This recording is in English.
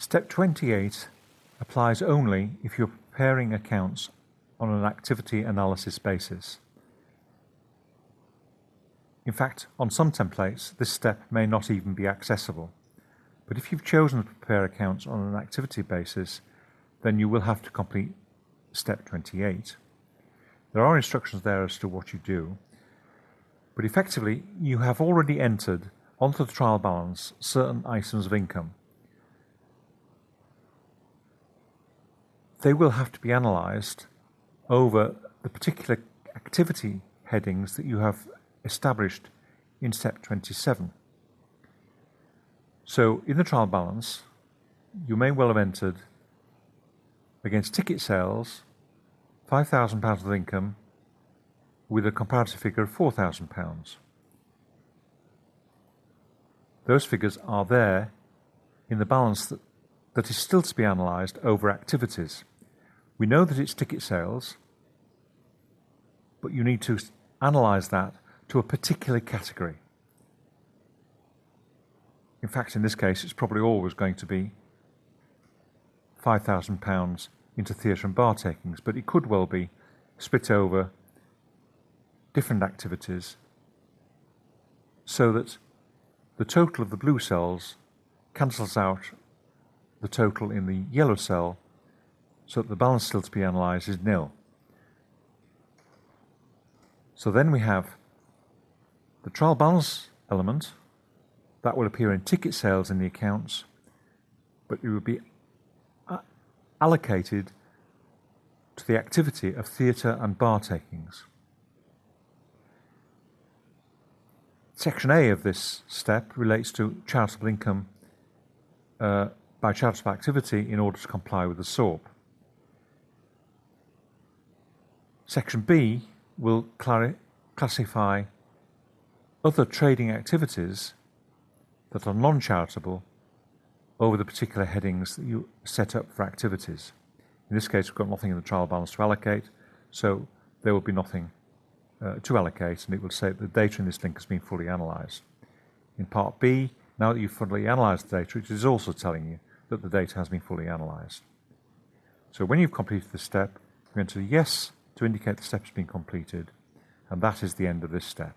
Step 28 applies only if you're preparing accounts on an activity analysis basis. In fact, on some templates, this step may not even be accessible. But if you've chosen to prepare accounts on an activity basis, then you will have to complete step 28. There are instructions there as to what you do, but effectively you have already entered onto the trial balance certain items of income. They will have to be analysed over the particular activity headings that you have established in step 27. So in the trial balance, you may well have entered against ticket sales £5,000 of income with a comparative figure of £4,000. Those figures are there in the balance that is still to be analysed over activities. We know that it's ticket sales, but you need to analyse that to a particular category. In fact, in this case, it's probably always going to be £5,000 into theatre and bar takings, but it could well be split over different activities so that the total of the blue cells cancels out the total in the yellow cell, so that the balance still to be analysed is nil. So then we have the trial balance element that will appear in ticket sales in the accounts, but it will be allocated to the activity of theatre and bar takings. Section A of this step relates to charitable income by charitable activity in order to comply with the SORP. Section B will classify other trading activities that are non-charitable over the particular headings that you set up for activities. In this case, we've got nothing in the trial balance to allocate, so there will be nothing to allocate, and it will say that the data in this link has been fully analysed. In part B, now that you've fully analysed the data, it is also telling you that the data has been fully analysed. So when you've completed this step, you enter yes to indicate the step has been completed, and that is the end of this step.